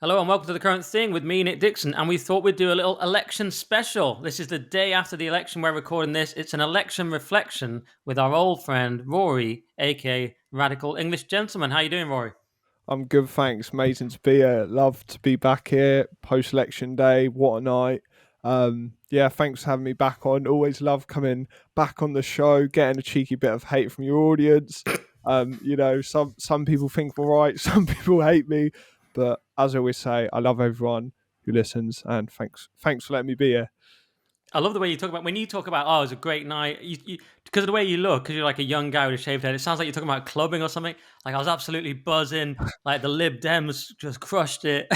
Hello and welcome to The Current Thing with me, Nick Dixon. And we thought we'd do a little election special. This is the day after the election we're recording this. It's an election reflection with our old friend Rory, aka Radical English Gentleman. How you doing, Rory? I'm good, thanks. Amazing to be here. Love to be back here post election day. What a night. Yeah, thanks for having me back on. Always love coming back on the show, getting a cheeky bit of hate from your audience. Some people think we're right, some people hate me, but as I always say, I love everyone who listens, and thanks for letting me be here. I love the way you talk about when you talk about, oh, it was a great night. Because of the way you look, because you're like a young guy with a shaved head, it sounds like you're talking about clubbing or something. Like I was absolutely buzzing. Like the Lib Dems just crushed it.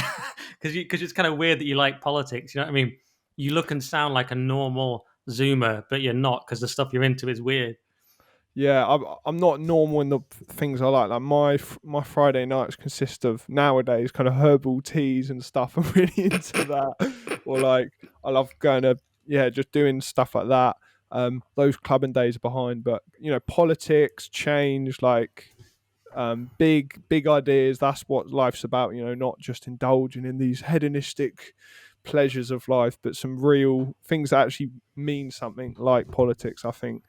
Because it's kind of weird that you like politics. You know what I mean? You look and sound like a normal Zoomer, but you're not because the stuff you're into is weird. Yeah, I'm not normal in the things I like. Like my Friday nights consist of nowadays kind of herbal teas and stuff. I'm really into that. Or like I love going to just doing stuff like that. Those clubbing days are behind, but politics, change, like big ideas. That's what life's about. Not just indulging in these hedonistic pleasures of life, but some real things that actually mean something, like politics. I think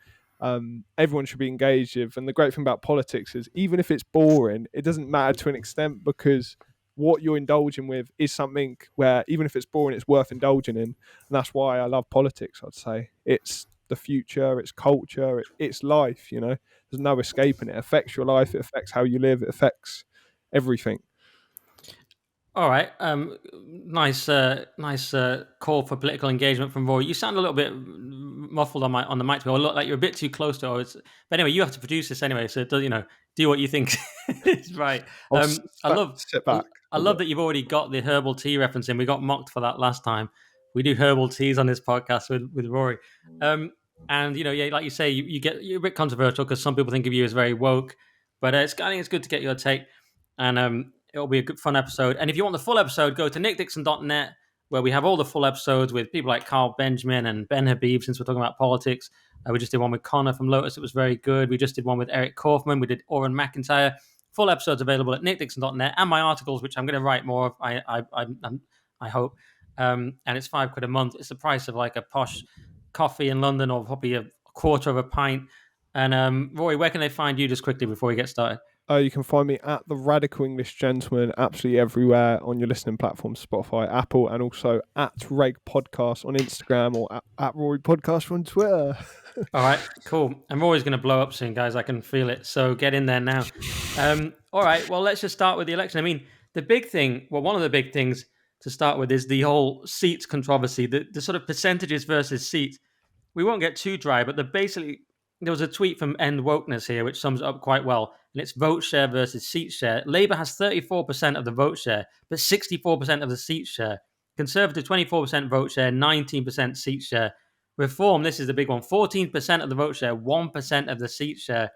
everyone should be engaged with. And the great thing about politics is, even if it's boring, it doesn't matter to an extent, because what you're indulging with is something where, even if it's boring, it's worth indulging in. And that's why I love politics. I'd say it's the future, it's culture, it's life. There's no escaping it. It affects your life, it affects how you live, it affects everything. All right. Nice call for political engagement from Rory. You sound a little bit muffled on the mic. Or look like you're a bit too close to it. But anyway, you have to produce this anyway, so do what you think is right. I'll I love sit back I a bit. love that you've already got the herbal tea reference in. We got mocked for that last time. We do herbal teas on this podcast with Rory. And yeah, like you say, you're a bit controversial because some people think of you as very woke, but I think it's good to get your take. And it'll be a good fun episode. And if you want the full episode, go to nickdixon.net, where we have all the full episodes with people like Carl Benjamin and Ben Habib, since we're talking about politics. We just did one with Connor from Lotus. It was very good. We just did one with Eric Kaufman. We did Oren McIntyre. Full episodes available at nickdixon.net, and my articles, which I'm going to write more of, I hope. And it's £5 a month. It's the price of like a posh coffee in London, or probably a quarter of a pint. And Rory, where can they find you, just quickly before we get started? You can find me at the Radical English Gentleman absolutely everywhere on your listening platforms, Spotify, Apple, and also at Reg Podcast on Instagram, or at Rory Podcast on Twitter. All right, cool. I'm always going to blow up soon, guys. I can feel it. So get in there now. All right, well, let's just start with the election. I mean, the big thing, well, one of the big things to start with is the whole seats controversy, the sort of percentages versus seats. We won't get too dry, but there was a tweet from End Wokeness here, which sums it up quite well. And it's vote share versus seat share. Labour has 34% of the vote share, but 64% of the seat share. Conservative, 24% vote share, 19% seat share. Reform, this is the big one, 14% of the vote share, 1% of the seat share.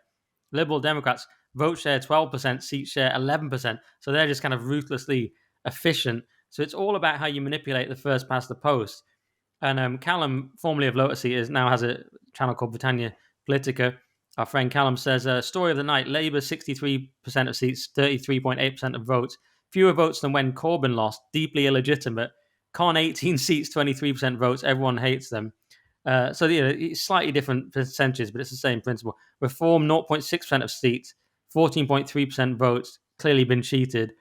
Liberal Democrats, vote share 12%, seat share 11%. So they're just kind of ruthlessly efficient. So it's all about how you manipulate the first past the post. And Callum, formerly of Lotus Eaters, now has a channel called Britannia Politica. Our friend Callum says, story of the night, Labour 63% of seats, 33.8% of votes. Fewer votes than when Corbyn lost, deeply illegitimate. Con 18 seats, 23% votes. Everyone hates them. It's slightly different percentages, but it's the same principle. Reform, 0.6% of seats, 14.3% votes. Clearly been cheated.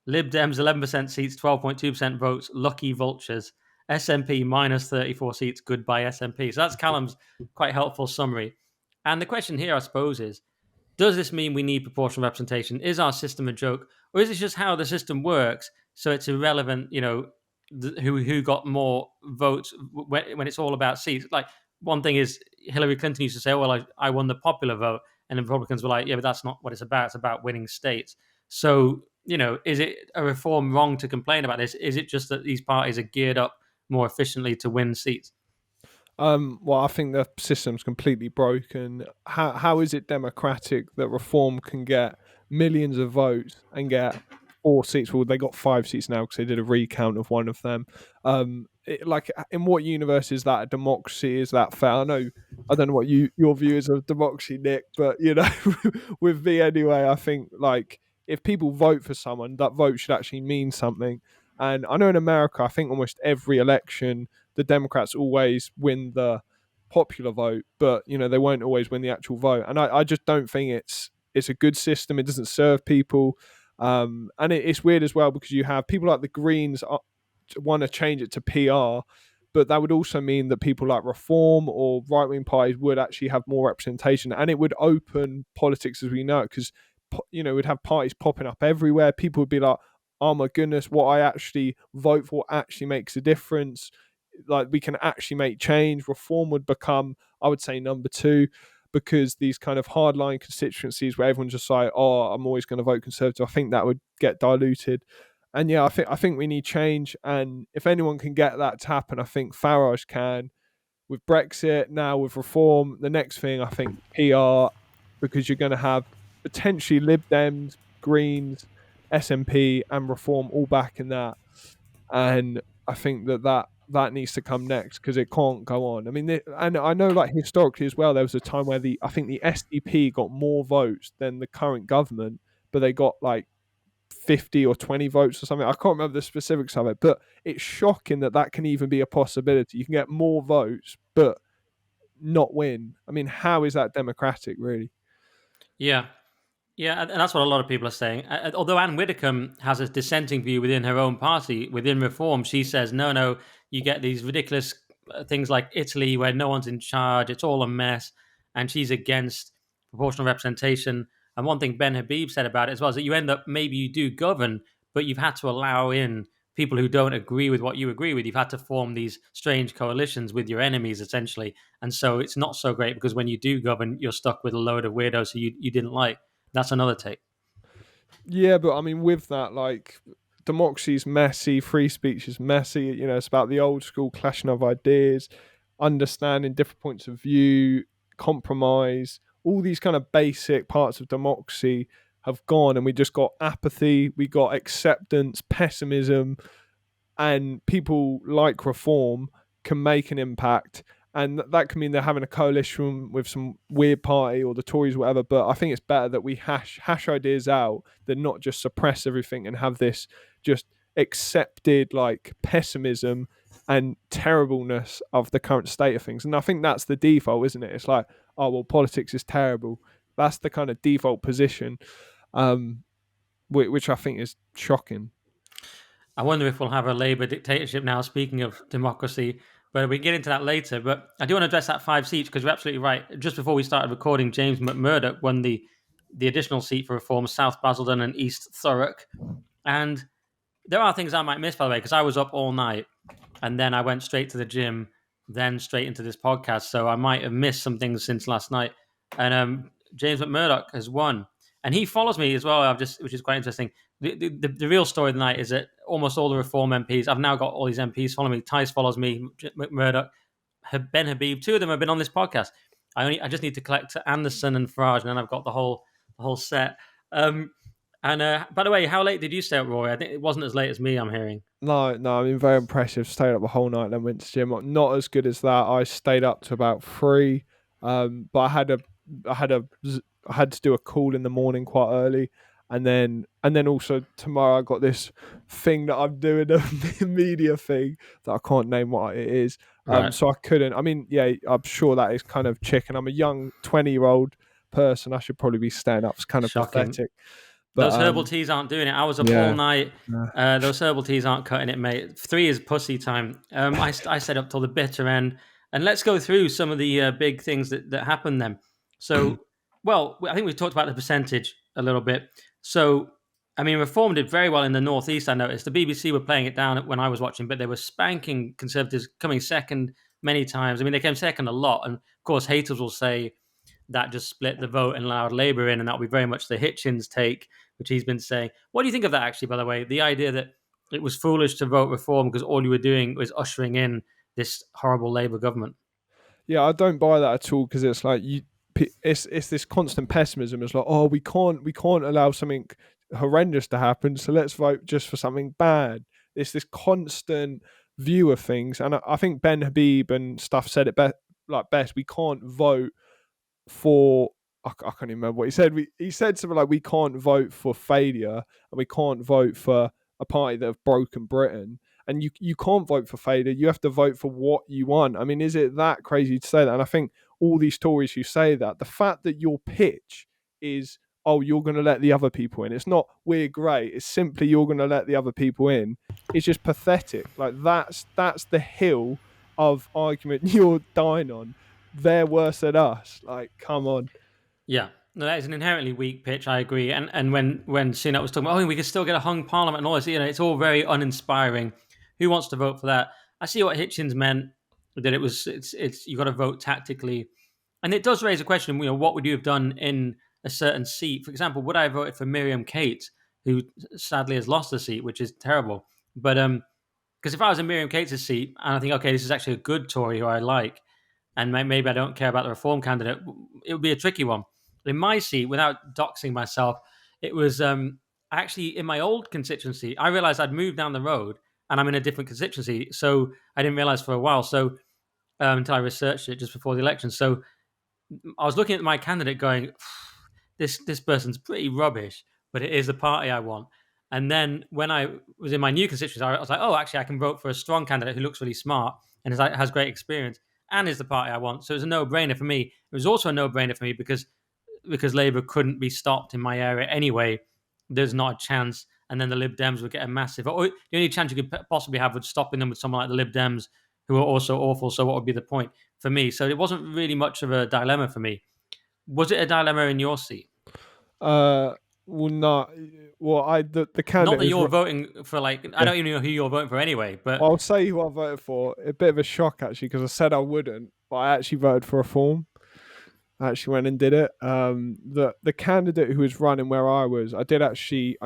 Lib Dems, 11% seats, 12.2% votes. Lucky vultures. SNP minus 34 seats. Goodbye SNP. So that's Callum's quite helpful summary. And the question here, I suppose, is: does this mean we need proportional representation? Is our system a joke, or is it just how the system works? So it's irrelevant, who got more votes when it's all about seats. Like, one thing is, Hillary Clinton used to say, "Well, I won the popular vote," and the Republicans were like, "Yeah, but that's not what it's about. It's about winning states." So, is it a reform wrong to complain about this? Is it just that these parties are geared up more efficiently to win seats? Well, I think the system's completely broken. How is it democratic that Reform can get millions of votes and get 4 seats? Well, they got 5 seats now because they did a recount of one of them. In what universe is that a democracy? Is that fair? I don't know what your view is of democracy, Nick, but with me anyway, I think, like, if people vote for someone, that vote should actually mean something. And I know in America, I think almost every election, the Democrats always win the popular vote, but they won't always win the actual vote. And I just don't think it's a good system. It doesn't serve people. And it's weird as well because you have people like the Greens want to change it to PR, but that would also mean that people like Reform or right wing parties would actually have more representation, and it would open politics as we know it because we'd have parties popping up everywhere. People would be like, "Oh my goodness, what I actually vote for actually makes a difference." Like we can actually make change. Reform would become, I would say, number two, because these kind of hardline constituencies where everyone's just like, "Oh, I'm always going to vote Conservative," I think that would get diluted. And yeah, I think we need change. And if anyone can get that to happen, I think Farage can. With Brexit now, with Reform, the next thing I think PR, because you're going to have potentially Lib Dems, Greens, SNP, and Reform all back in that. And I think that needs to come next because it can't go on. I mean, and I know like historically as well, there was a time where I think the SDP got more votes than the current government, but they got like 50 or 20 votes or something. I can't remember the specifics of it, but it's shocking that that can even be a possibility. You can get more votes, but not win. I mean, how is that democratic, really? Yeah. Yeah, and that's what a lot of people are saying. Although Anne Widdecombe has a dissenting view within her own party, within Reform, she says, no, no, you get these ridiculous things like Italy where no one's in charge, it's all a mess, and she's against proportional representation. And one thing Ben Habib said about it as well is that you end up, maybe you do govern, but you've had to allow in people who don't agree with what you agree with. You've had to form these strange coalitions with your enemies, essentially. And so it's not so great because when you do govern, you're stuck with a load of weirdos who you didn't like. That's another take. Yeah, but I mean, with that, like, democracy's messy, free speech is messy. It's about the old school clashing of ideas, understanding different points of view, compromise. All these kind of basic parts of democracy have gone, and we just got apathy, we got acceptance, pessimism, and people like Reform can make an impact. And that can mean they're having a coalition with some weird party or the Tories or whatever. But I think it's better that we hash ideas out than not just suppress everything and have this just accepted like pessimism and terribleness of the current state of things. And I think that's the default, isn't it? It's like, oh well, politics is terrible. That's the kind of default position, um, which I think is shocking. I wonder if we'll have a Labour dictatorship now, speaking of democracy, but we can get into that later. But I do want to address that 5 seats because you're absolutely right. Just before we started recording, James McMurdoch won the additional seat for Reform, South Basildon and East Thurrock. And there are things I might miss, by the way, because I was up all night and then I went straight to the gym, then straight into this podcast. So I might have missed some things since last night. And James McMurdoch has won, and he follows me as well. Which is quite interesting. The real story of the night is that almost all the Reform MPs. I've now got all these MPs following me. Tice follows me. McMurdoch, Ben Habib. Two of them have been on this podcast. I just need to collect Anderson and Farage, and then I've got the whole set. And by the way, how late did you stay up, Roy? I think it wasn't as late as me. I'm hearing. No, no, I mean very impressive. Stayed up the whole night, then went to gym. Not as good as that. I stayed up to about 3, but I had a, I had to do a call in the morning quite early, and then also tomorrow I got this thing that I'm doing a media thing that I can't name what it is. Right. So I couldn't. I mean, yeah, I'm sure that is kind of chicken. I'm a young 20-year-old person. I should probably be staying up. It's kind of Shocking. pathetic, but Those herbal teas aren't doing it. I was up all yeah. night. Those herbal teas aren't cutting it, mate. 3 is pussy time. I stayed up till the bitter end. And let's go through some of the big things that happened then. So, well, I think we talked about the percentage a little bit. So, I mean, Reform did very well in the Northeast, I noticed. The BBC were playing it down when I was watching, but they were spanking Conservatives, coming second many times. I mean, they came second a lot. And, of course, haters will say that just split the vote and allowed Labour in, and that'll be very much the Hitchens take, which he's been saying. What do you think of that, actually, by the way? The idea that it was foolish to vote Reform because all you were doing was ushering in this horrible Labour government. Yeah, I don't buy that at all because it's like it's this constant pessimism. It's like, oh, we can't allow something horrendous to happen, so let's vote just for something bad. It's this constant view of things, and I think Ben Habib and stuff said it best. We can't vote for I can't even remember what he said. He said something like, "We can't vote for failure, and we can't vote for a party that have broken Britain." And you can't vote for failure. You have to vote for what you want. I mean, is it that crazy to say that? And I think all these Tories who say that, the fact that your pitch is, "Oh, you're going to let the other people in," it's not "we're great." It's simply "you're going to let the other people in." It's just pathetic. Like that's the hill of argument you're dying on. They're worse than us. Like, come on. Yeah, no, that is an inherently weak pitch. I agree. And when Sunak was talking about, oh, we could still get a hung parliament and all this, it's all very uninspiring. Who wants to vote for that? I see what Hitchens meant, that it's you got to vote tactically, and it does raise a question. What would you have done in a certain seat? For example, would I have voted for Miriam Kate, who sadly has lost the seat, which is terrible. But because if I was in Miriam Cates' seat and I think, okay, this is actually a good Tory who I like, and maybe I don't care about the Reform candidate, it would be a tricky one. In my seat, without doxing myself, it was actually in my old constituency. I realized I'd moved down the road and I'm in a different constituency. So I didn't realize for a while. So until I researched it just before the election. So I was looking at my candidate going, this person's pretty rubbish, but it is the party I want. And then when I was in my new constituency, I was like, oh, actually, I can vote for a strong candidate who looks really smart and has great experience and is the party I want. So it was a no-brainer for me. It was also a no-brainer for me because Labour couldn't be stopped in my area anyway. There's not a chance. And then the Lib Dems would get a massive. Or the only chance you could possibly have would stopping them with someone like the Lib Dems, who are also awful. So what would be the point for me? So it wasn't really much of a dilemma for me. Was it a dilemma in your seat? Uh, well, not well. The Not candidate that who's you're voting for, like, I yeah. don't even know who you're voting for anyway, but I'll say who I voted for. A bit of a shock actually, because I said I wouldn't, but I actually voted for Reform. I actually went and did it. The candidate who was running where I was, I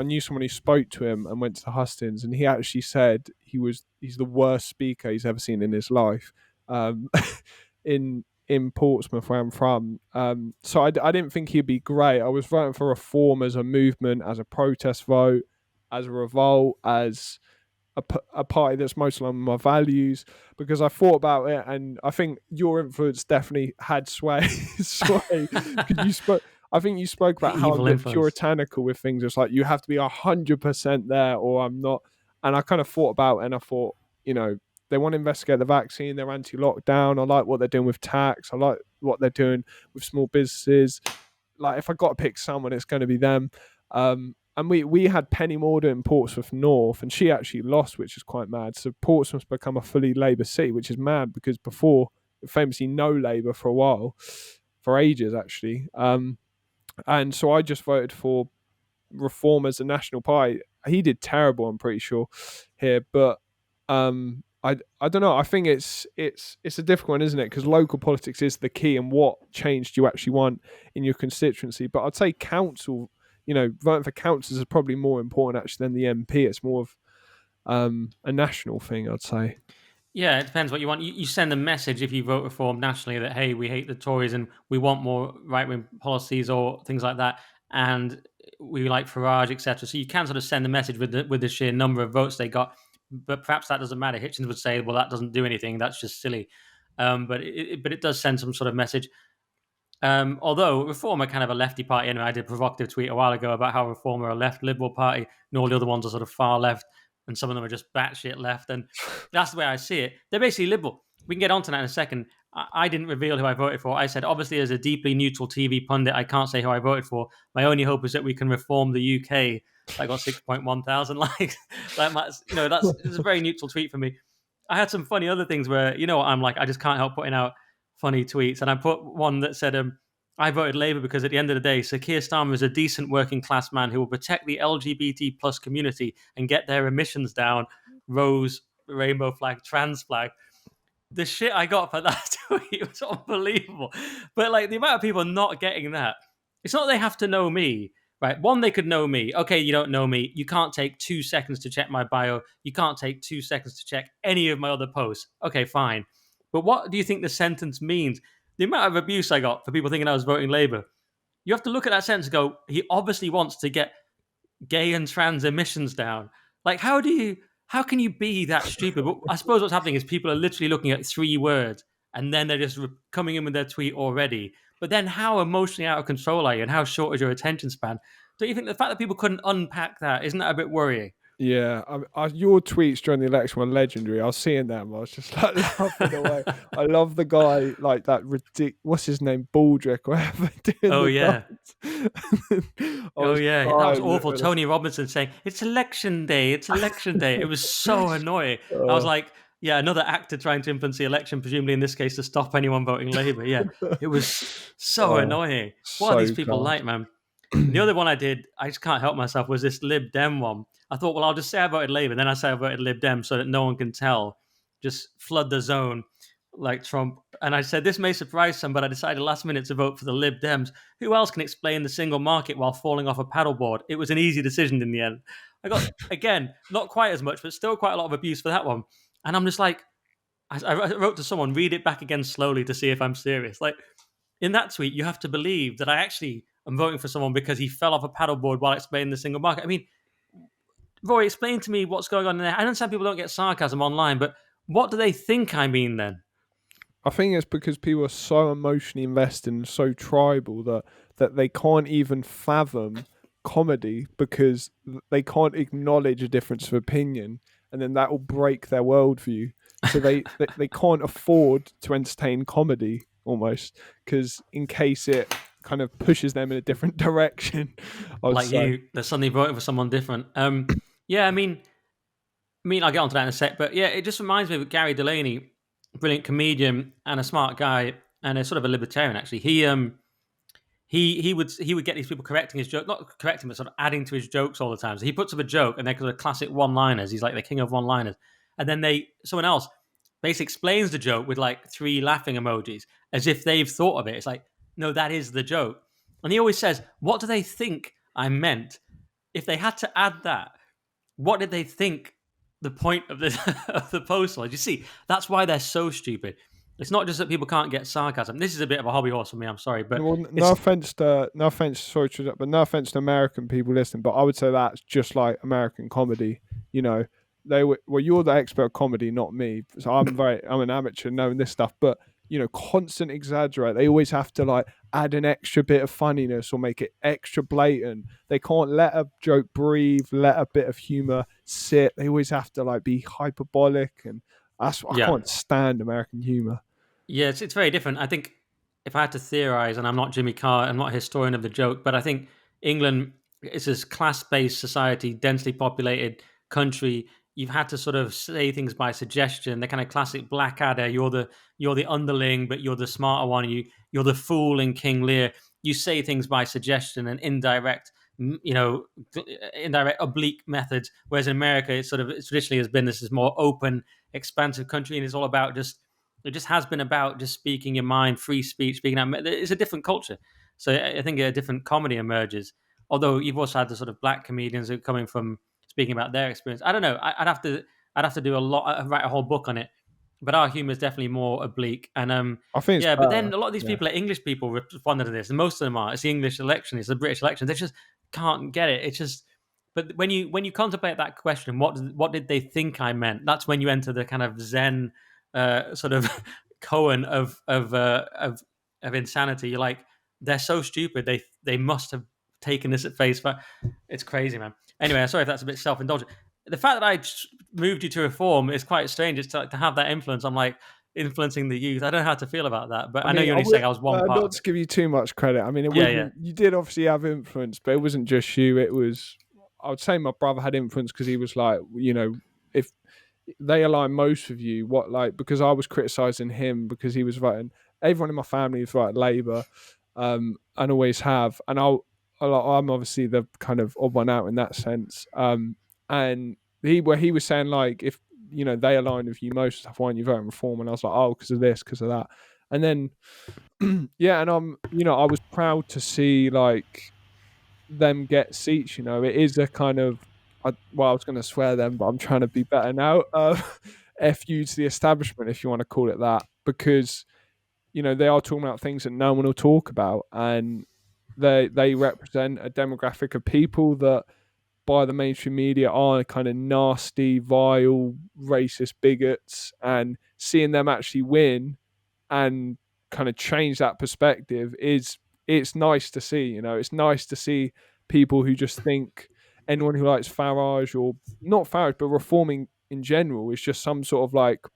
knew someone who spoke to him and went to the hustings, and he actually said he's the worst speaker he's ever seen in his life. Um, in Portsmouth, where I'm from. So I didn't think he'd be great. I was voting for Reform as a movement, as a protest vote, as a revolt, as a party that's most along my values, because I thought about it, and I think your influence definitely had sway. Sway, because you spoke. I think you spoke about how I'm evil a bit influence. puritanical with things. It's like you have to be 100% there, or I'm not. And I kind of thought about it, and I thought, they want to investigate the vaccine. They're anti-lockdown. I like what they're doing with tax. I like what they're doing with small businesses. Like, if I got to pick someone, it's going to be them. And we had Penny Morder in Portsmouth North, and she actually lost, which is quite mad. So Portsmouth's become a fully Labour city, which is mad because before, famously, no Labour for a while, for ages actually. And so I just voted for Reform as a national party. He did terrible, I'm pretty sure here, but I don't know. I think it's a difficult one, isn't it? Because local politics is the key, and what change do you actually want in your constituency? But I'd say council, voting for councils is probably more important actually than the MP. It's more of a national thing, I'd say. Yeah, it depends what you want. You send a message if you vote Reform nationally that, hey, we hate the Tories and we want more right wing policies or things like that, and we like Farage, etc. So you can sort of send a message with the sheer number of votes they got, but perhaps that doesn't matter. Hitchens would say, well, that doesn't do anything. That's just silly. But it does send some sort of message. Although Reform are kind of a lefty party anyway. I did a provocative tweet a while ago about how Reform are a left liberal party and all the other ones are sort of far left and some of them are just batshit left. And that's the way I see it. They're basically liberal. We can get onto that in a second. I didn't reveal who I voted for. I said, obviously, as a deeply neutral TV pundit, I can't say who I voted for. My only hope is that we can reform the UK. I got 6.1 thousand likes. It's a very neutral tweet for me. I had some funny other things where, I'm like, I just can't help putting out funny tweets. And I put one that said, I voted Labour because at the end of the day, Sir Keir Starmer is a decent working class man who will protect the LGBT plus community and get their emissions down. Rose, rainbow flag, trans flag. The shit I got for that tweet was unbelievable. But like the amount of people not getting that, it's not they have to know me, right? One, they could know me. Okay, you don't know me. You can't take 2 seconds to check my bio. You can't take 2 seconds to check any of my other posts. Okay, fine. But what do you think the sentence means? The amount of abuse I got for people thinking I was voting Labour. You have to look at that sentence and go, he obviously wants to get gay and trans emissions down. Like, how can you be that stupid? But I suppose what's happening is people are literally looking at 3 words and then they're just coming in with their tweet already. But then, how emotionally out of control are you, and how short is your attention span? Don't you think the fact that people couldn't unpack that, isn't that a bit worrying? Yeah, your tweets during the election were legendary. I was seeing them. I was just like laughing away. I love the guy like that. What's his name? Baldrick, or whatever, doing Oh the yeah. dance. I Oh was yeah, that was crying. awful. Tony Robinson saying it's election day, it's election day. It was so annoying. I was Oh. like, yeah, another actor trying to influence the election, presumably in this case to stop anyone voting Labour. Yeah, it was so Oh, annoying. What are these so people class. like, man? And the other one I did, I just can't help myself, was this Lib Dem one. I thought, well, I'll just say I voted Labour, then I say I voted Lib Dem so that no one can tell. Just flood the zone like Trump. And I said, this may surprise some, but I decided last minute to vote for the Lib Dems. Who else can explain the single market while falling off a paddleboard? It was an easy decision in the end. I got, again, not quite as much, but still quite a lot of abuse for that one. And I'm just like, I wrote to someone, read it back again slowly to see if I'm serious. Like, in that tweet, you have to believe that I actually am voting for someone because he fell off a paddleboard while explaining the single market. I mean, Rory, explain to me what's going on there. I understand people don't get sarcasm online, but what do they think I mean then? I think it's because people are so emotionally invested and so tribal that they can't even fathom comedy because they can't acknowledge a difference of opinion, and then that will break their worldview. So they can't afford to entertain comedy almost because in case it kind of pushes them in a different direction, I would Like say. you, they're suddenly voting for someone different. Yeah, I mean, I'll get onto that in a sec, but yeah, it just reminds me of Gary Delaney, brilliant comedian and a smart guy, and a sort of a libertarian. Actually, he would get these people correcting his joke, not correcting, but sort of adding to his jokes all the time. So he puts up a joke, and they're sort of classic one-liners. He's like the king of one-liners, and then someone else basically explains the joke with like three laughing emojis, as if they've thought of it. It's like, no, that is the joke, and he always says, "What do they think I meant?" If they had to add that, what did they think the point of the of the post was? You see, that's why they're so stupid. It's not just that people can't get sarcasm. This is a bit of a hobby horse for me. I'm sorry, but Well, it's no offense, sorry to interrupt, but no offense to American people listening, but I would say that's just like American comedy. You know, well, you're the expert of comedy, not me. So I'm an amateur knowing this stuff, but constant exaggerate. They always have to like add an extra bit of funniness or make it extra blatant. They can't let a joke breathe, let a bit of humor sit. They always have to like be hyperbolic, and I yeah. can't stand American humor. Yeah, it's very different. I think if I had to theorize, and I'm not Jimmy Carr, I'm not a historian of the joke, but I think England is this class-based society, densely populated country. You've had to sort of say things by suggestion. The kind of classic Blackadder. You're the underling, but you're the smarter one. You're the fool in King Lear. You say things by suggestion and indirect, indirect oblique methods. Whereas in America, it traditionally has been this more open, expansive country, and it's all about it just has been about just speaking your mind, free speech, speaking out. It's a different culture. So I think a different comedy emerges. Although you've also had the sort of black comedians who are coming from speaking about their experience. I don't know. I'd have to do a lot, write a whole book on it. But our humor is definitely more oblique. And I think it's yeah, but better. then a lot of these Yeah. people are English people responding to this, and most of them are. It's the English election, it's the British election. They just can't get it. It's just. But when you contemplate that question, what did they think I meant? That's when you enter the kind of Zen sort of Cohen of insanity. You're like, they're so stupid. They must have taken this at face value. It's crazy, man. Anyway, sorry if that's a bit self indulgent. The fact that I moved you to reform is quite strange. It's to have that influence. I'm like influencing the youth. I don't know how to feel about that, but I I know mean, you're only saying I was one part not of to it. give you too much credit. I mean, it Yeah, yeah, wasn't. You did obviously have influence, but it wasn't just you. It was. I would say my brother had influence because he was like, if they align most of you, what like because I was criticizing him because he was voting. Everyone in my family is voting Labour, and always have, and I'm obviously the kind of odd one out in that sense. And he was saying like if they align with you most stuff, why aren't you voting reform? And I was like, oh, because of this, because of that. And then yeah, and I was proud to see like them get seats. It is a kind of, I was going to swear then, but I'm trying to be better now. F you to the establishment, if you want to call it that, because they are talking about things that no one will talk about, and they represent a demographic of people that by the mainstream media are kind of nasty, vile, racist bigots, and seeing them actually win and kind of change that perspective is it's nice to see. It's nice to see people who just think anyone who likes Farage, or not Farage, but reforming in general, is just some sort of like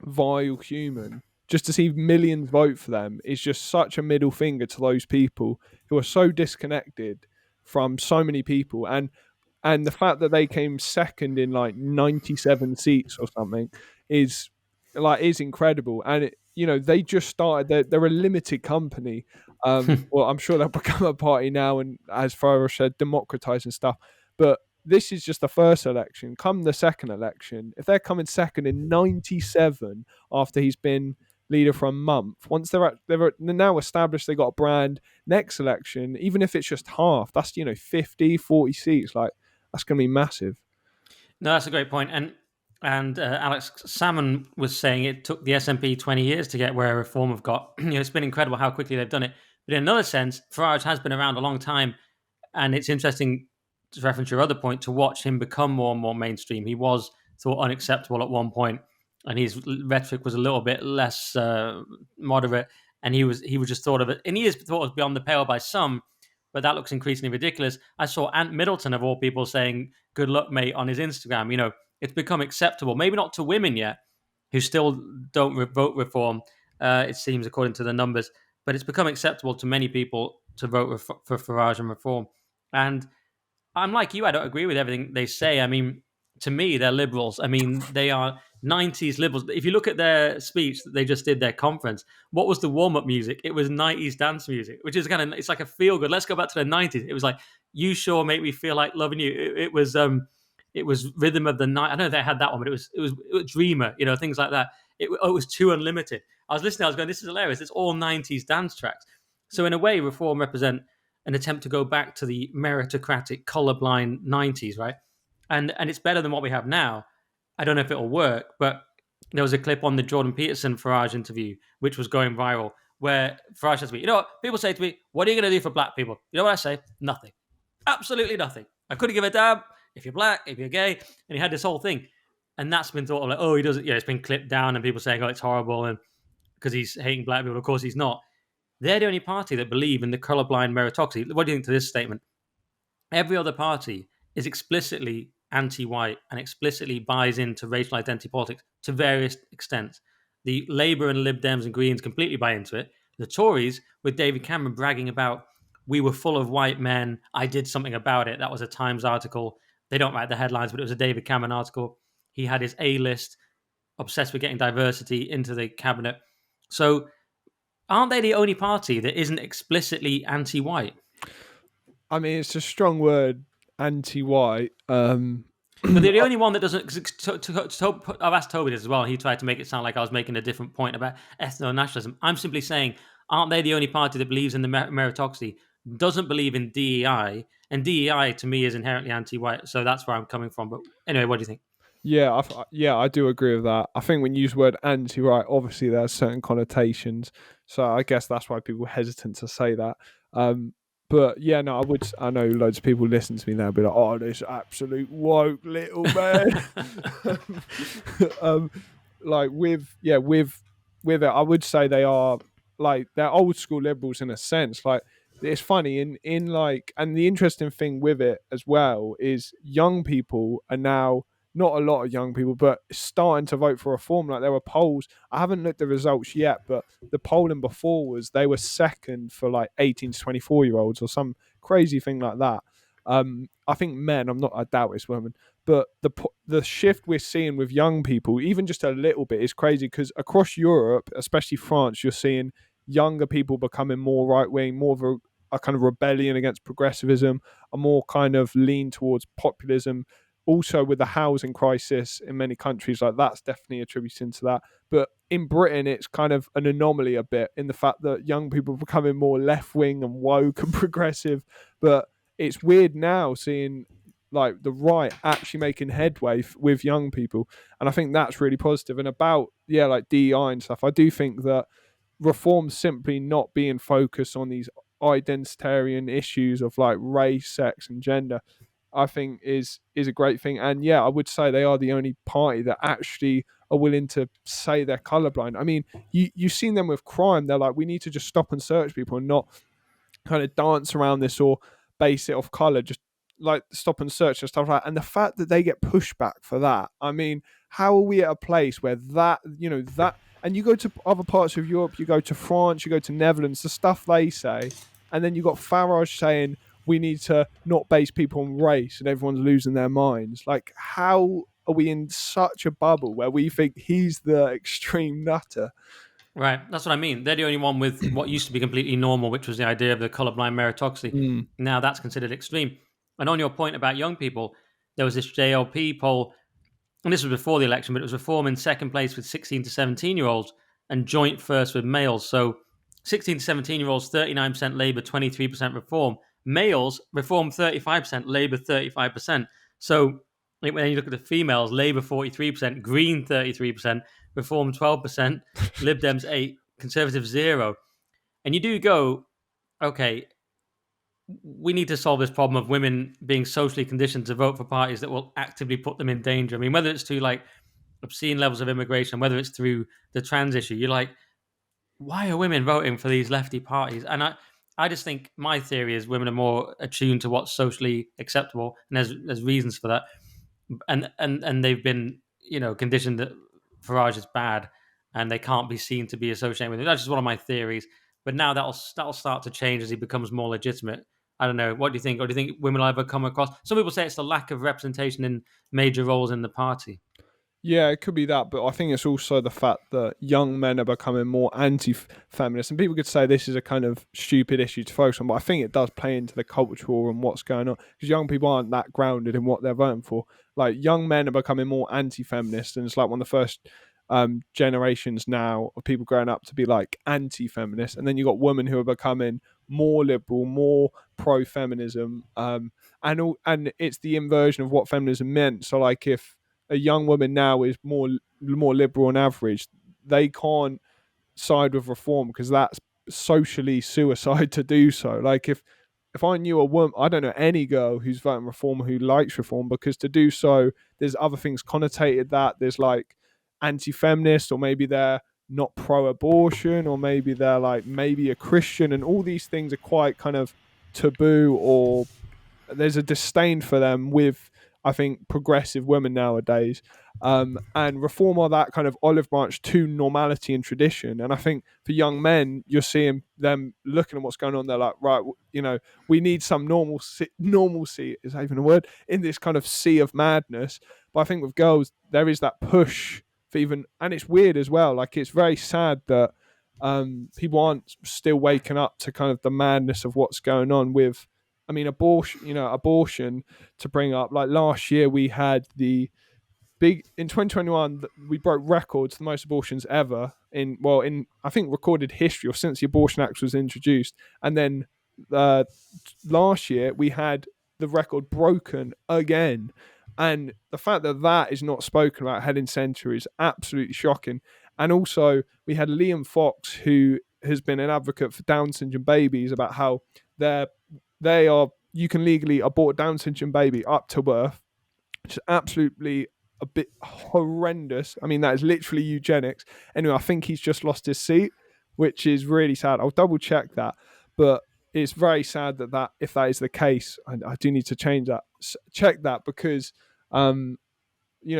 vile human. Just to see millions vote for them is just such a middle finger to those people who are so disconnected from so many people. And the fact that they came second in like 97 seats or something is incredible. And they just started. They're a limited company. Well, I'm sure they'll become a party now, and as Farage said, democratize and stuff. But this is just the first election. Come the second election, if they're coming second in 97 after he's been leader for a month, once they're now established, they got a brand. Next election, even if it's just half, that's 50, 40 seats. Like, that's going to be massive. No, that's a great point. And Alex Salmon was saying it took the SNP 20 years to get where Reform have got. It's been incredible how quickly they've done it. But in another sense, Farage has been around a long time, and it's interesting, to reference your other point, to watch him become more and more mainstream. He was thought unacceptable at one point, and his rhetoric was a little bit less moderate, and he was just thought of it, and he is thought of beyond the pale by some, but that looks increasingly ridiculous. I saw Ant Middleton, of all people, saying "Good luck, mate" on his Instagram. It's become acceptable, maybe not to women yet, who still don't vote Reform. It seems, according to the numbers, but it's become acceptable to many people to vote for Farage and Reform. And I'm like you, I don't agree with everything they say. I mean, to me, they're liberals. I mean, they are 90s liberals. If you look at their speech that they just did, their conference, what was the warm-up music? It was 90s dance music, which is it's like a feel-good. Let's go back to the 90s. It was like, "You sure make me feel like loving you." It was Rhythm of the Night. I don't know if they had that one, but it was Dreamer, things like that. It was Too Unlimited. I was listening, I was going, this is hilarious. It's all 90s dance tracks. So in a way, Reform represent an attempt to go back to the meritocratic, colorblind 90s, right? And it's better than what we have now. I don't know if it'll work, but there was a clip on the Jordan Peterson Farage interview, which was going viral, where Farage says to me, what? People say to me, "What are you going to do for black people?" You know what I say? Nothing. Absolutely nothing. I couldn't give a damn if you're black, if you're gay. And he had this whole thing. And that's been thought of like, oh, he doesn't, it's been clipped down and people saying, oh, it's horrible. And because he's hating black people, of course he's not. They're the only party that believe in the colorblind meritocracy. What do you think to this statement? Every other party is explicitly anti-white and explicitly buys into racial identity politics to various extents. The Labour and Lib Dems and Greens completely buy into it. The Tories, with David Cameron bragging about, "We were full of white men, I did something about it." That was a Times article. They don't write the headlines, but it was a David Cameron article. He had his A-list, obsessed with getting diversity into the cabinet. So aren't they the only party that isn't explicitly anti-white? I mean, it's a strong word, anti-white. But they're the only one that doesn't. I've asked Toby this as well. And he tried to make it sound like I was making a different point about ethno-nationalism. I'm simply saying, aren't they the only party that believes in the meritocracy, doesn't believe in DEI, and DEI to me is inherently anti-white. So that's where I'm coming from. But anyway, what do you think? Yeah, I do agree with that. I think when you use the word anti-right, obviously there are certain connotations, so I guess that's why people are hesitant to say that. But yeah, no, I know loads of people listen to me now, be like, "Oh, this absolute woke little man." um, like with it, I would say they are like they're old school liberals in a sense. Like, it's funny in like, and the interesting thing with it as well is young people are now, not a lot of young people, but starting to vote for reform. Like, there were polls. I haven't looked at the results yet, but the polling before was they were second for like 18 to 24-year-olds or some crazy thing like that. I think men. I doubt it's women. But the shift we're seeing with young people, even just a little bit, is crazy because across Europe, especially France, you're seeing younger people becoming more right wing, more of a kind of rebellion against progressivism, a more kind of lean towards populism. Also, with the housing crisis in many countries, like, that's definitely attributing to that. But in Britain, it's kind of an anomaly a bit in the fact that young people are becoming more left wing and woke and progressive. But it's weird now seeing like the right actually making headway with young people, and I think that's really positive. And about like DEI and stuff, I do think that reform simply not being focused on these identitarian issues of like race, sex, and gender. I think is a great thing. And yeah, I would say they are the only party that actually are willing to say they're colorblind. I mean, you've seen them with crime. They're like, we need to just stop and search people and not kind of dance around this or base it off color. Just like stop and search and stuff like that. And the fact that they get pushback for that, I mean, how are we at a place where that, that, and you go to other parts of Europe, you go to France, you go to Netherlands, the stuff they say, and then you got Farage saying we need to not base people on race and everyone's losing their minds. Like, how are we in such a bubble where we think he's the extreme nutter? Right, that's what I mean. They're the only one with what used to be completely normal, which was the idea of the colorblind meritocracy. Mm. Now that's considered extreme. And on your point about young people, there was this JLP poll, and this was before the election, but it was Reform in second place with 16 to 17-year-olds and joint first with males. So 16 to 17-year-olds, 39% Labour, 23% Reform. Males, Reform 35%, Labour 35%. So when you look at the females, Labour 43%, Green 33%, Reform 12%, Lib Dems 8, Conservative 0. And you do go, okay, we need to solve this problem of women being socially conditioned to vote for parties that will actively put them in danger. I mean, whether it's through like obscene levels of immigration, whether it's through the trans issue, you're like, why are women voting for these lefty parties? And I just think my theory is women are more attuned to what's socially acceptable, and there's reasons for that. And they've been conditioned that Farage is bad, and they can't be seen to be associated with it. That's just one of my theories. But now that'll start to change as he becomes more legitimate. I don't know. What do you think? Or do you think women will ever come across? Some people say it's the lack of representation in major roles in the party. Yeah, it could be that, but I think it's also the fact that young men are becoming more anti-feminist, and people could say this is a kind of stupid issue to focus on, but I think it does play into the cultural and what's going on because young people aren't that grounded in what they're voting for. Like young men are becoming more anti-feminist, and it's like one of the first generations now of people growing up to be like anti-feminist, and then you got women who are becoming more liberal, more pro-feminism, and it's the inversion of what feminism meant. So like if a young woman now is more liberal on average, they can't side with reform because that's socially suicide to do so. Like if I knew a woman, I don't know any girl who's voting reform who likes reform because to do so, there's other things connotated that there's like anti-feminist or maybe they're not pro-abortion or maybe they're like maybe a Christian and all these things are quite kind of taboo or there's a disdain for them with I think progressive women nowadays, and reform are that kind of olive branch to normality and tradition. And I think for young men, you're seeing them looking at what's going on. They're like, right, we need some normalcy is that even a word in this kind of sea of madness. But I think with girls, there is that push for even, and it's weird as well. Like it's very sad that people aren't still waking up to kind of the madness of what's going on with I mean, abortion to bring up. Like last year, we had the big in 2021. We broke records, the most abortions ever in I think recorded history or since the Abortion Act was introduced. And then uh, last year we had the record broken again. And the fact that that is not spoken about head and centre is absolutely shocking. And also, we had Liam Fox, who has been an advocate for Down syndrome babies, about how they're they are you can legally abort Down syndrome baby up to birth, which is absolutely a bit horrendous. I mean, that is literally eugenics. Anyway, I think he's just lost his seat, which is really sad. I'll double check that, but it's very sad that if that is the case, I do need to change that. Check that because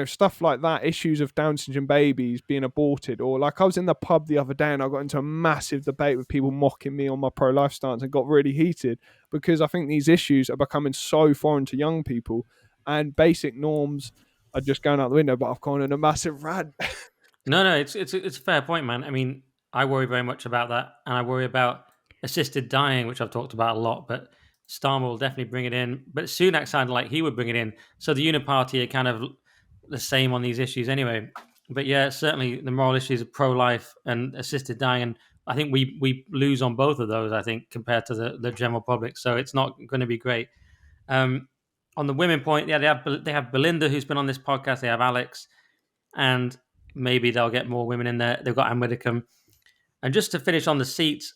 stuff like that, issues of Down syndrome babies being aborted, or like I was in the pub the other day and I got into a massive debate with people mocking me on my pro-life stance and got really heated because I think these issues are becoming so foreign to young people and basic norms are just going out the window. But I've gone on a massive rant. No, it's a fair point, man. I mean, I worry very much about that, and I worry about assisted dying, which I've talked about a lot. But Starmer will definitely bring it in. But Sunak sounded like he would bring it in. So the Uniparty are kind of the same on these issues anyway. But yeah, certainly the moral issues of pro-life and assisted dying, and I think we lose on both of those. I think compared to the general public, so it's not going to be great. Um, on the women point, yeah, they have Belinda who's been on this podcast. They have Alex, and maybe they'll get more women in there. They've got Anne Widdecombe. And just to finish on the seats,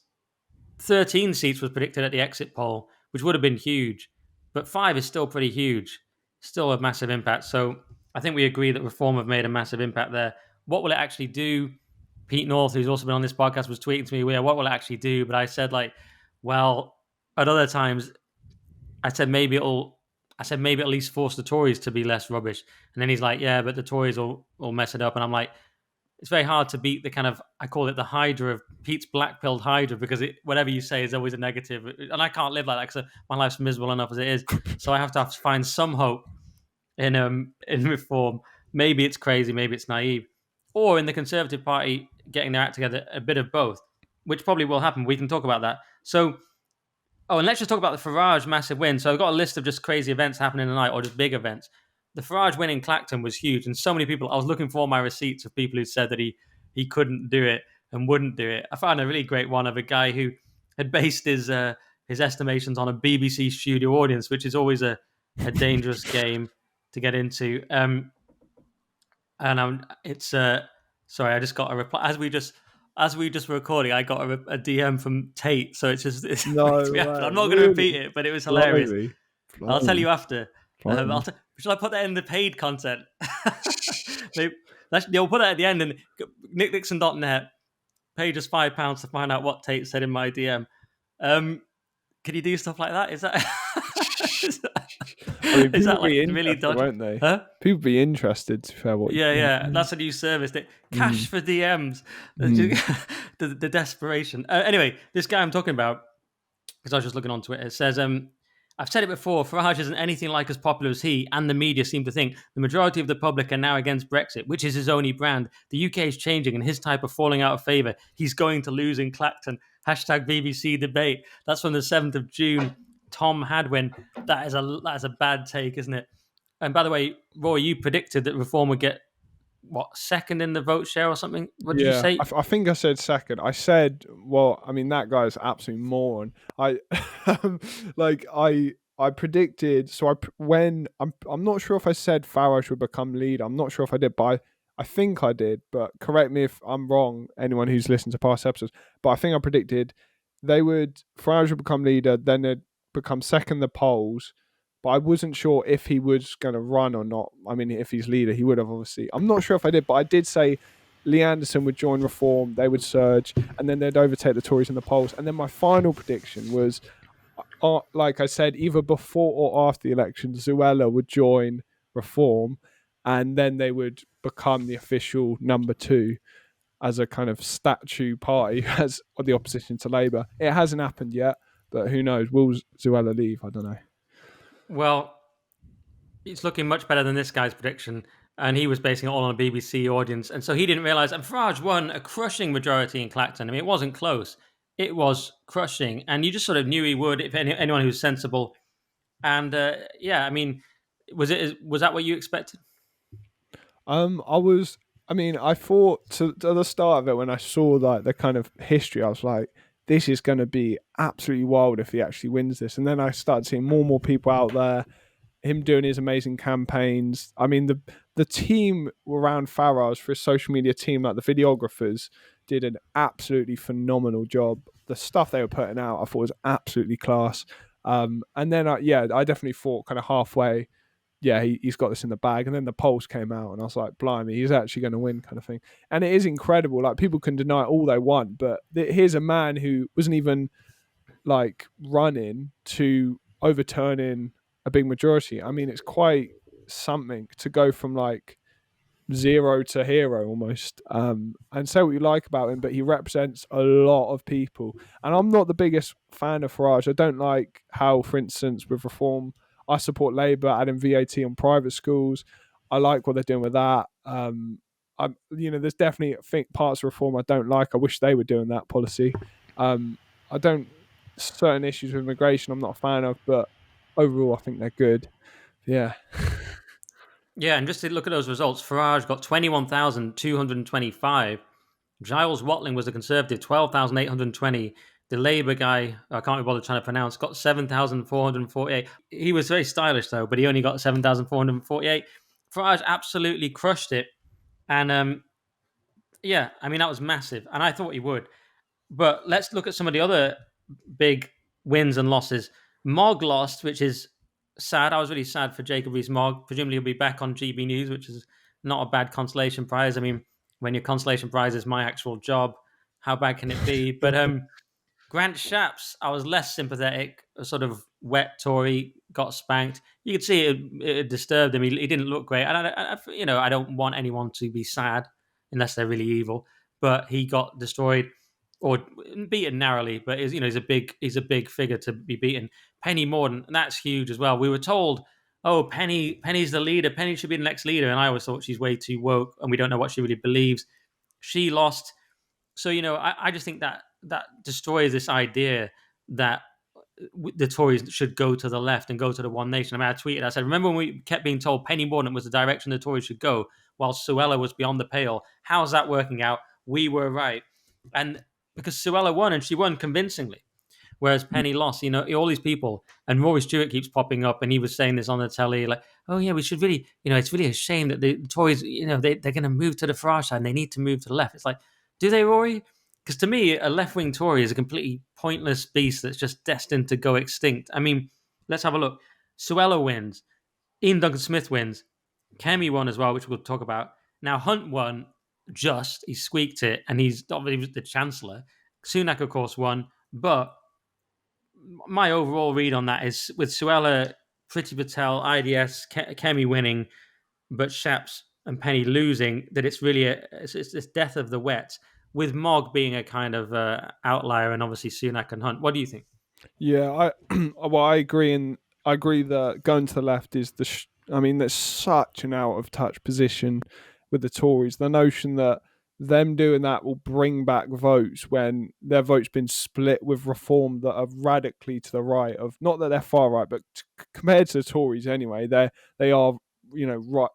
13 seats was predicted at the exit poll, which would have been huge. but 5 is still pretty huge, still a massive impact. So I think we agree that reform have made a massive impact there. What will it actually do? Pete North, who's also been on this podcast, was tweeting to me, "Yeah, what will it actually do?" But I said, like, well, at other times, I said maybe it'll. I said maybe at least force the Tories to be less rubbish. And then he's like, "Yeah, but the Tories will mess it up." And I'm like, it's very hard to beat the kind of, I call it the Hydra of Pete's black pilled Hydra, because whatever you say is always a negative, and I can't live like that because my life's miserable enough as it is. So I have to find some hope in reform. Maybe it's crazy, maybe it's naive, or in the Conservative Party getting their act together, a bit of both, which probably will happen. We can talk about that. So, oh, and let's just talk about the Farage massive win. So I've got a list of just crazy events happening tonight, or just big events. The Farage win in Clacton was huge, and so many people. I was looking for all my receipts of people who said that he couldn't do it and wouldn't do it. I found a really great one of a guy who had based his estimations on a BBC studio audience, which is always a dangerous game to get into. And it's sorry, I just got a reply as we just were recording. I got a DM from Tate, so it makes No me laugh. way, I'm not going to repeat really? it, but it was hilarious. Blimey, I'll tell blimey, you after. blimey. Shall I put that in the paid content? They'll put that at the end. And nicknixon.net, pay just £5 to find out what Tate said in my DM. Can you do stuff like that? Is that I mean, is people that like be really interested, dodgy? won't they? Huh? People be interested to fair what. Yeah. That's a new service. Cash for DMs. The desperation. Anyway, this guy I'm talking about, because I was just looking on Twitter, it says, I've said it before, Farage isn't anything like as popular as he and the media seem to think. The majority of the public are now against Brexit, which is his only brand. The UK is changing and his type of falling out of favour. He's going to lose in Clacton. Hashtag BBC debate. That's from the 7th of June. Tom Hadwin. That is a bad take, isn't it? And by the way, Roy, you predicted that Reform would get, what, second in the vote share or something? What did you Yeah, say? I think I said second. I said, well, I mean, that guy's absolute moron. I like I predicted. So when I'm not sure if I said Farage would become leader. I'm not sure if I did, but I think I did. But correct me if I'm wrong. Anyone who's listened to past episodes, but I think I predicted Farage would become leader, then they'd become second in the polls. But I wasn't sure if he was going to run or not. I mean, if he's leader, he would have obviously. I'm not sure if I did, but I did say Lee Anderson would join Reform, they would surge, and then they'd overtake the Tories in the polls. And then my final prediction was, like I said, either before or after the election, Zuella would join Reform, and then they would become the official number two as a kind of statue party as the opposition to Labour. It hasn't happened yet, but who knows? Will Zuella leave? I don't know. Well, it's looking much better than this guy's prediction. And he was basing it all on a BBC audience. And so he didn't realise. And Farage won a crushing majority in Clacton. I mean, it wasn't close. It was crushing. And you just sort of knew he would, if anyone who's sensible. And yeah, I mean, was that what you expected? I was. I mean, I thought to the start of it when I saw like the kind of history, I was like, this is going to be absolutely wild if he actually wins this. And then I started seeing more and more people out there, him doing his amazing campaigns. I mean, the team around Farage for his social media team, like the videographers, did an absolutely phenomenal job. The stuff they were putting out, I thought was absolutely class. And then, I definitely thought kind of halfway, yeah, he's got this in the bag. And then the polls came out, and I was like, blimey, he's actually going to win, kind of thing. And it is incredible. Like, people can deny all they want, but here's a man who wasn't even like running to overturning a big majority. I mean, it's quite something to go from like zero to hero almost. And say what you like about him, but he represents a lot of people. And I'm not the biggest fan of Farage. I don't like how, for instance, with Reform, I support Labour adding VAT on private schools. I like what they're doing with that. There's definitely parts of Reform I don't like. I wish they were doing that policy. I don't certain issues with immigration I'm not a fan of, but overall I think they're good. Yeah. Yeah, and just to look at those results, Farage got 21,225. Giles Watling was the Conservative, 12,820. The Labour guy, I can't be bothered trying to pronounce, got 7,448. He was very stylish, though, but he only got 7,448. Farage absolutely crushed it. And yeah, I mean, that was massive. And I thought he would. But let's look at some of the other big wins and losses. Mog lost, which is sad. I was really sad for Jacob Rees-Mogg. Presumably he'll be back on GB News, which is not a bad consolation prize. I mean, when your consolation prize is my actual job, how bad can it be? But Grant Shapps, I was less sympathetic. A sort of wet Tory got spanked. You could see it disturbed him. He didn't look great, and I don't want anyone to be sad unless they're really evil. But he got destroyed or beaten narrowly. But he's a big figure to be beaten. Penny Mordaunt, and that's huge as well. We were told, oh, Penny's the leader. Penny should be the next leader, and I always thought she's way too woke, and we don't know what she really believes. She lost. So I just think that destroys this idea that the Tories should go to the left and go to the One Nation. I mean, I tweeted, I said, remember when we kept being told Penny Mordaunt was the direction the Tories should go, while Suella was beyond the pale? How's that working out? We were right, and because Suella won, and she won convincingly. Whereas Penny lost, all these people, and Rory Stewart keeps popping up, and he was saying this on the telly, like, oh yeah, we should really, it's really a shame that the Tories, they're going to move to the Farage side, and they need to move to the left. It's like, do they, Rory? Because to me, a left-wing Tory is a completely pointless beast that's just destined to go extinct. I mean, let's have a look. Suella wins, Ian Duncan Smith wins, Kemi won as well, which we'll talk about. Now Hunt won, he squeaked it, and he's obviously the Chancellor. Sunak, of course, won, but my overall read on that is with Suella, Priti Patel, IDS, Kemi winning, but Shapps and Penny losing, that it's really it's this death of the wet, with Mogg being a kind of outlier, and obviously Sunak and Hunt. What do you think? Yeah, I agree, and I agree that going to the left is I mean, there's such an out of touch position with the Tories. The notion that them doing that will bring back votes when their votes been split with Reform that are radically to the right of, not that they're far right, but compared to the Tories anyway, they are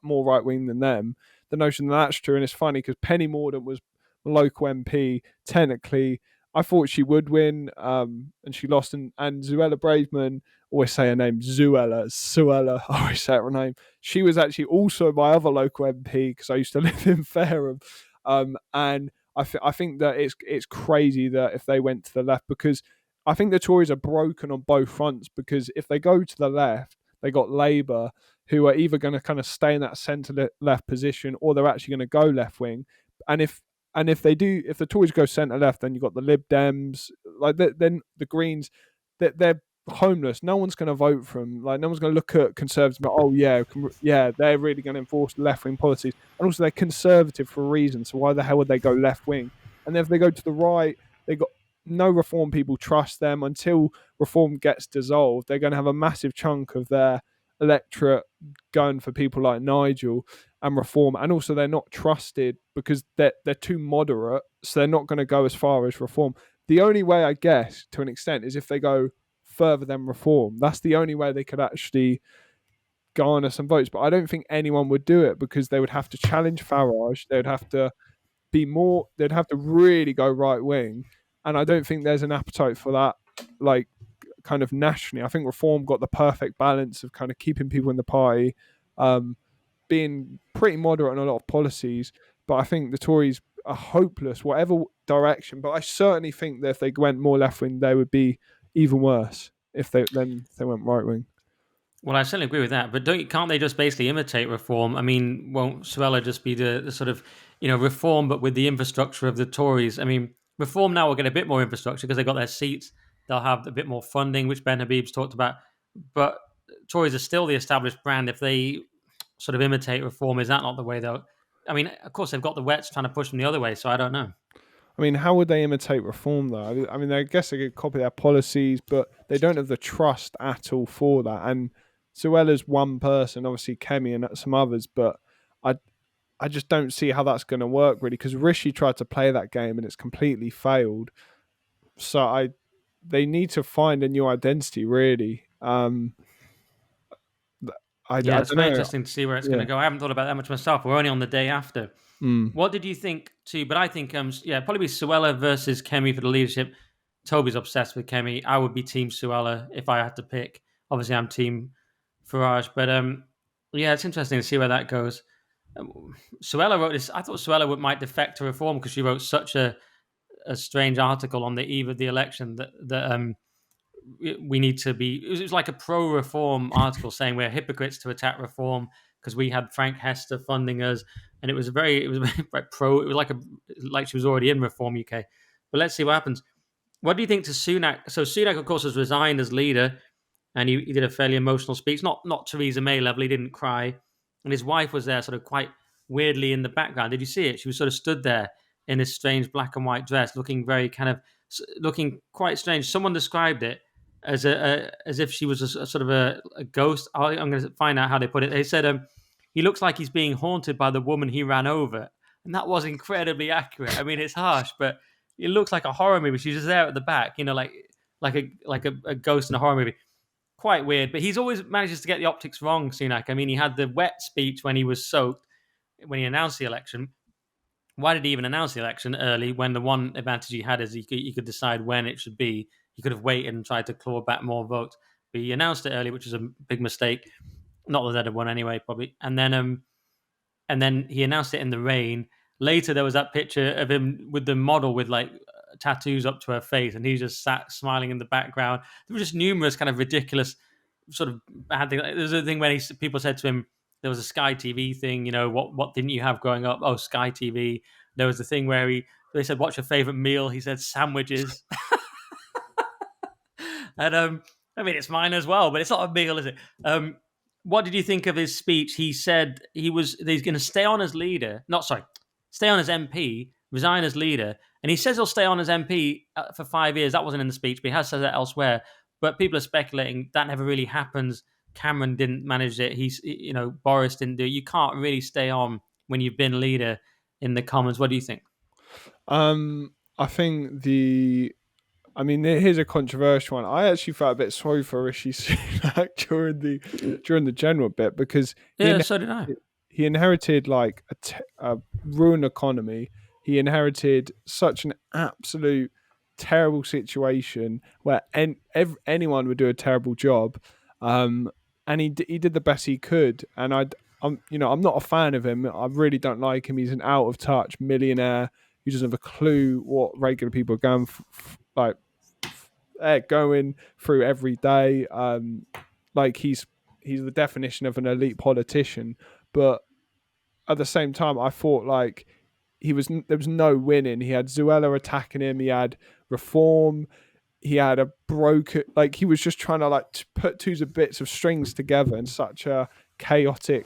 more right wing than them. The notion that that's true, and it's funny because Penny Mordaunt was a local MP technically. I thought she would win, and she lost. And Zuella Braveman, always say her name, Suella, I always say her name. She was actually also my other local MP because I used to live in Fareham. And I think that it's crazy that if they went to the left, because I think the Tories are broken on both fronts, because if they go to the left, they got Labour, who are either going to kind of stay in that centre left position, or they're actually going to go left wing. And if they do, if the Tories go centre left, then you've got the Lib Dems, then the Greens, they're homeless. No one's going to vote for them. Like, no one's going to look at Conservatives and go, oh yeah, they're really going to enforce left wing policies. And also, they're conservative for a reason. So why the hell would they go left wing? And then if they go to the right, they got no Reform people trust them. Until Reform gets dissolved, they're going to have a massive chunk of their electorate going for people like Nigel and Reform. And also, they're not trusted because they're too moderate, so they're not going to go as far as Reform. The only way, I guess, to an extent, is if they go further than Reform. That's the only way they could actually garner some votes. But I don't think anyone would do it, because they would have to challenge Farage. They would have to they'd have to really go right wing. And I don't think there's an appetite for that, like, kind of nationally. I think Reform got the perfect balance of kind of keeping people in the party, being pretty moderate on a lot of policies. But I think the Tories are hopeless, whatever direction. But I certainly think that if they went more left wing, they would be even worse if they went right wing. Well, I certainly agree with that, but can't they just basically imitate Reform? I mean, won't Suella just be the sort of, Reform, but with the infrastructure of the Tories? I mean, Reform now will get a bit more infrastructure because they got their seats. They'll have a bit more funding, which Ben Habib's talked about. But Tories are still the established brand. If they sort of imitate Reform, is that not the way they'll? I mean, of course, they've got the Wets trying to push them the other way, so I don't know. I mean, how would they imitate Reform, though? I mean, I guess they could copy their policies, but they don't have the trust at all for that. And Suella's one person, obviously Kemi and some others, but I I just don't see how that's going to work, really, because Rishi tried to play that game and it's completely failed. So they need to find a new identity, really. I Yeah, it's don't very know. interesting to see where it's going Yeah. to go. I haven't thought about that much myself. We're only on the day after. Mm. What did you think too? But I think, probably be Suella versus Kemi for the leadership. Toby's obsessed with Kemi. I would be Team Suella if I had to pick. Obviously, I'm Team Farage, but yeah, it's interesting to see where that goes. Suella wrote this. I thought Suella might defect to Reform because she wrote such a strange article on the eve of the election that we need to be. It was like a pro-reform article saying we're hypocrites to attack reform because we had Frank Hester funding us, and it was very pro. It was like she was already in Reform UK. But let's see what happens. What do you think to Sunak? So Sunak, of course, has resigned as leader, and he did a fairly emotional speech. Not Theresa May level. He didn't cry, and his wife was there, sort of quite weirdly in the background. Did you see it? She was sort of stood there in this strange black and white dress, looking very kind of looking quite strange. Someone described it as as if she was a sort of a ghost. I'm going to find out how they put it. They said he looks like he's being haunted by the woman he ran over, and that was incredibly accurate. I mean, it's harsh, but it looks like a horror movie. She's just there at the back, like a ghost in a horror movie. Quite weird, but he's always manages to get the optics wrong, Sunak. I mean, he had the wet speech when he was soaked when he announced the election. Why did he even announce the election early when the one advantage he had is he could decide when it should be? He could have waited and tried to claw back more votes, but he announced it early, which was a big mistake. Not that they'd have won anyway, probably. And then he announced it in the rain. Later, there was that picture of him with the model with like tattoos up to her face, and he just sat smiling in the background. There were just numerous kind of ridiculous, sort of bad things. There was a thing when people said to him, there was a Sky TV thing, what didn't you have growing up? Oh, Sky TV. There was the thing where they said, what's your favorite meal? He said sandwiches. And I mean, it's mine as well, but it's not a meal, is it? What did you think of his speech? He said he's going to stay on as leader. Not sorry, stay on as MP, resign as leader, and he says he'll stay on as MP for 5 years. That wasn't in the speech, but he has said that elsewhere. But people are speculating that never really happens. Cameron didn't manage it. Boris didn't do it. You can't really stay on when you've been leader in the Commons. What do you think? I think I mean, here's a controversial one. I actually felt a bit sorry for Rishi Sunak during the general bit because Yeah, so did I. he inherited like a ruined economy. He inherited such an absolute terrible situation where anyone would do a terrible job, and he did the best he could. And I'm not a fan of him. I really don't like him. He's an out of touch millionaire who doesn't have a clue what regular people are going through every day. Like he's the definition of an elite politician, but at the same time, I thought like there was no winning. He had Zuella attacking him. He had Reform. He had a broken like he was just trying to put two bits of strings together in such a chaotic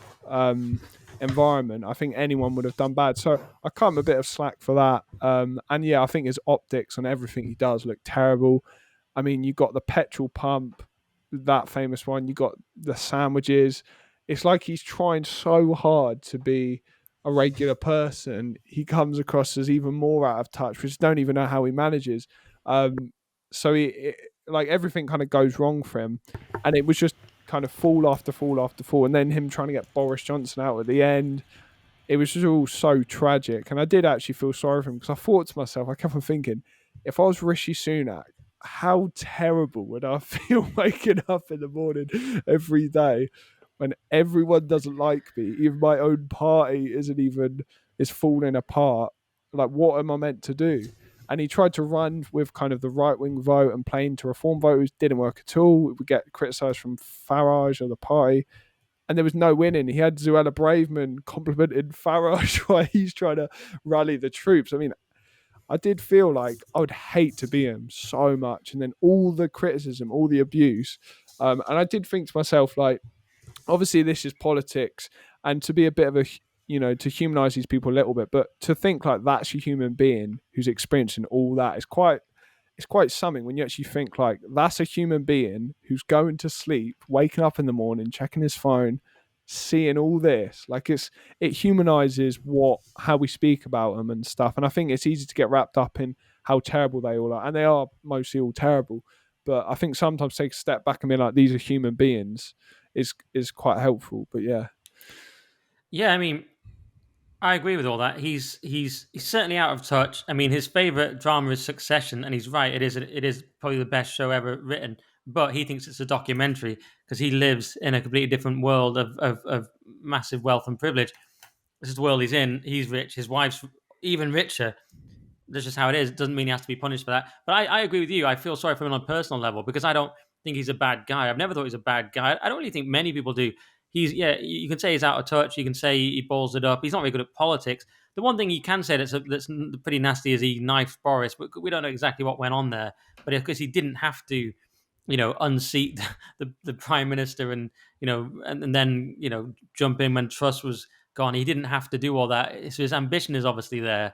environment. I think anyone would have done bad. So I cut him a bit of slack for that. And yeah, I think his optics on everything he does look terrible. I mean, you got the petrol pump, that famous one. You got the sandwiches. It's like he's trying so hard to be a regular person. He comes across as even more out of touch, which I don't even know how he manages. So like everything kind of goes wrong for him, and it was just kind of fall after fall after fall, and then him trying to get Boris Johnson out at the end. It was just all so tragic, and I did actually feel sorry for him because I thought to myself, I kept on thinking, if I was Rishi Sunak, how terrible would I feel waking up in the morning every day when everyone doesn't like me, even my own party is falling apart. Like, what am I meant to do? And he tried to run with kind of the right wing vote and playing to reform voters. Didn't work at all. We get criticised from Farage or the party, and there was no winning. He had Zuella Braverman complimenting Farage while he's trying to rally the troops. I mean, I did feel like I would hate to be him so much, and then all the criticism, all the abuse, and I did think to myself, like, obviously this is politics, and to be a bit of a to humanize these people a little bit, but to think like that's a human being who's experiencing all that is quite something when you actually think like that's a human being who's going to sleep, waking up in the morning, checking his phone, seeing all this. Like it humanizes how we speak about them and stuff. And I think it's easy to get wrapped up in how terrible they all are, and they are mostly all terrible. But I think sometimes take a step back and be like, these are human beings is quite helpful. But yeah. Yeah, I mean, I agree with all that. He's certainly out of touch. I mean, his favorite drama is Succession, and he's right. It is probably the best show ever written. But he thinks it's a documentary because he lives in a completely different world of massive wealth and privilege. This is the world he's in. He's rich. His wife's even richer. that's just how it is. It doesn't mean he has to be punished for that. But I agree with you. I feel sorry for him on a personal level because I don't think he's a bad guy. I've never thought he's a bad guy. I don't really think many people do. He's yeah. You can say he's out of touch. You can say he balls it up. He's not very good at politics. The one thing you can say that's pretty nasty is he knifed Boris, but we don't know exactly what went on there. But because he didn't have to, unseat the prime minister and and then jump in when Truss was gone. He didn't have to do all that. So his ambition is obviously there,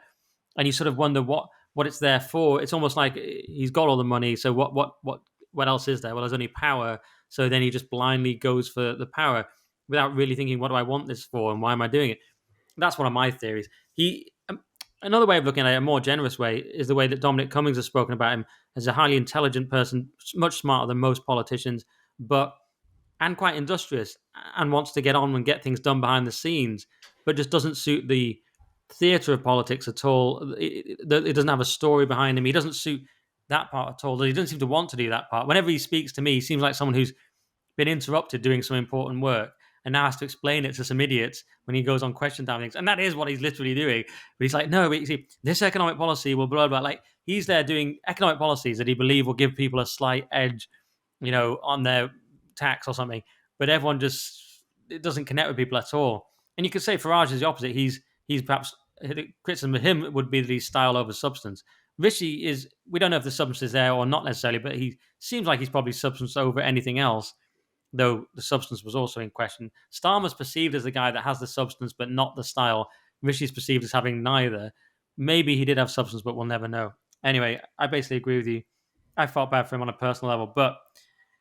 and you sort of wonder what it's there for. It's almost like he's got all the money, so what else is there? Well, there's only power. So then he just blindly goes for the power without really thinking, what do I want this for, and why am I doing it? That's one of my theories. Another way of looking at it, a more generous way, is the way that Dominic Cummings has spoken about him as a highly intelligent person, much smarter than most politicians, but and quite industrious, and wants to get on and get things done behind the scenes, but just doesn't suit the theatre of politics at all. It doesn't have a story behind him. He doesn't suit that part at all. He doesn't seem to want to do that part. Whenever he speaks to me, he seems like someone who's been interrupted doing some important work and now has to explain it to some idiots when he goes on question time things. And that is what he's literally doing. But he's like, no, but you see, this economic policy will blah, blah, blah. Like, he's there doing economic policies that he believes will give people a slight edge, on their tax or something. But everyone just, it doesn't connect with people at all. And you could say Farage is the opposite. He's perhaps, criticism of him would be that he's style over substance. Rishi is, we don't know if the substance is there or not necessarily, but he seems like he's probably substance over anything else, though the substance was also in question. Starmer's perceived as the guy that has the substance but not the style. Rishi's perceived as having neither. Maybe he did have substance, but we'll never know. Anyway, I basically agree with you. I felt bad for him on a personal level, but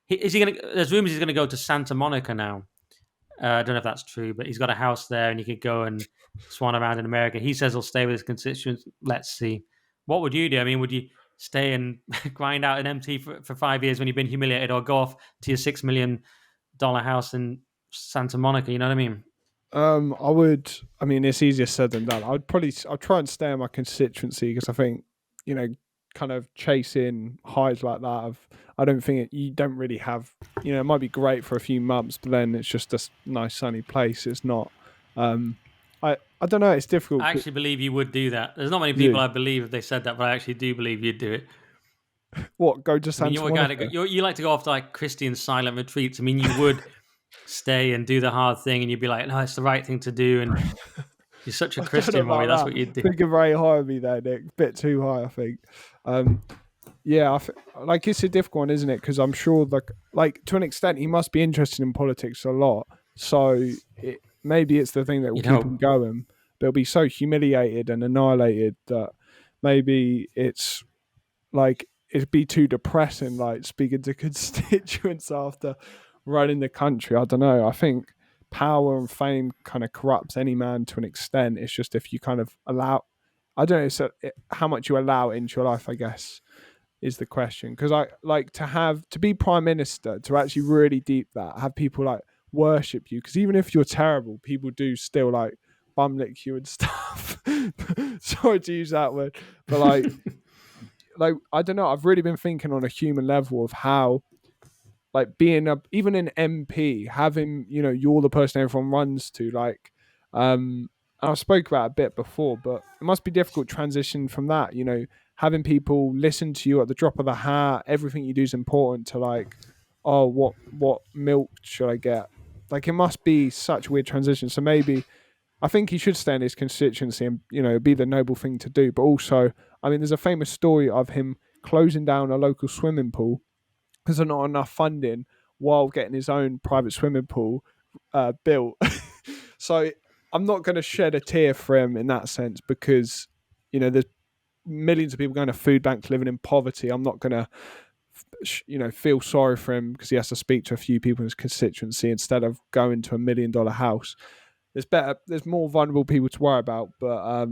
is he going to? There's rumors he's going to go to Santa Monica now. I don't know if that's true, but he's got a house there, and he could go and swan around in America. He says he'll stay with his constituents. Let's see. What would you do? I mean, would you stay and grind out an MT for 5 years when you've been humiliated, or go off to your $6 million house in Santa Monica? You know what I mean? I would. I mean, it's easier said than done. I'd try and stay in my constituency because I think, you know, kind of chasing highs like that. I don't think you don't really have. You know, it might be great for a few months, but then it's just a nice sunny place. It's not. Um, I don't know. It's difficult. I actually believe you would do that. There's not many You people I believe if they said that, but I actually do believe you'd do it. what? Go to I mean, Santa you're a guy that Monica? you like to go off to like Christian silent retreats. I mean, you would stay and do the hard thing, and you'd be like, "No, it's the right thing to do." And you're such a I don't know Christian, Rory. That's about what you'd that. do. Thinking very high of me there, Nick. Bit too high, I think. Um, yeah, like it's a difficult one, isn't it? Because I'm sure, like to an extent, he must be interested in politics a lot. So maybe it's the thing that will You keep him know, going. But he'll be so humiliated and annihilated that maybe it's like it'd be too depressing. Like speaking to constituents after running the country. I don't know. I think power and fame kind of corrupts any man to an extent. It's just if you kind of allow. I don't know. How much you allow it into your life, I guess, is the question. Because I like to be prime minister, to actually really deep that, have people like worship you. Because even if you're terrible, people do still like bum lick you and stuff. Sorry to use that word, but like I don't know. I've really been thinking on a human level of how like being even an MP, having you're the person everyone runs to. Like, and I spoke about it a bit before, but it must be difficult transition from that. Having people listen to you at the drop of the hat. Everything you do is important to like, oh, what milk should I get? Like, it must be such a weird transition. So maybe I think he should stay in his constituency and be the noble thing to do. But also, I mean, there's a famous story of him closing down a local swimming pool because there's not enough funding while getting his own private swimming pool built. So I'm not going to shed a tear for him in that sense because there's millions of people going to food banks living in poverty. I'm not going to feel sorry for him because he has to speak to a few people in his constituency instead of going to $1 million house. There's more vulnerable people to worry about, but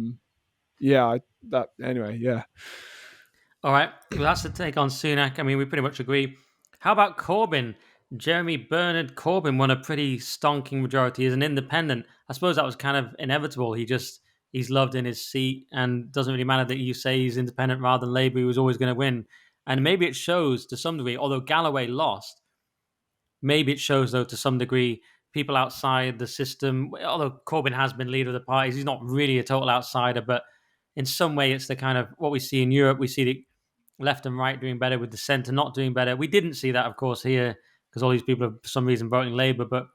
anyway, yeah. all right. Well, that's the take on Sunak. I mean, we pretty much agree. How about Corbyn? Jeremy Bernard Corbyn won a pretty stonking majority as an independent. I suppose that was kind of inevitable. He's loved in his seat, and doesn't really matter that you say he's independent rather than Labour. He was always going to win, and maybe it shows to some degree. Although Galloway lost, maybe it shows though to some degree people outside the system. Although Corbyn has been leader of the parties, he's not really a total outsider, but in some way it's the kind of what we see in Europe. We see the left and right doing better with the centre not doing better. We didn't see that, of course, here because all these people are for some reason voting Labour, but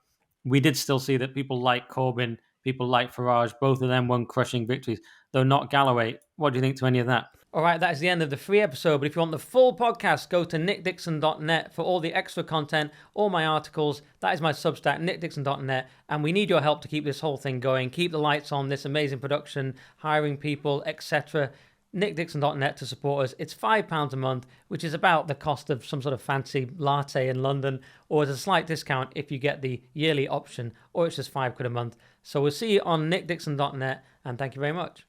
we did still see that people like Corbyn, people like Farage, both of them won crushing victories, though not Galloway. What do you think to any of that? All right, that is the end of the free episode. But if you want the full podcast, go to nickdixon.net for all the extra content, all my articles. That is my Substack, nickdixon.net. And we need your help to keep this whole thing going, keep the lights on, this amazing production, hiring people, etc. nickdixon.net to support us. It's £5 a month, which is about the cost of some sort of fancy latte in London, or there's a slight discount if you get the yearly option, or it's just £5 a month. So we'll see you on nickdixon.net, and thank you very much.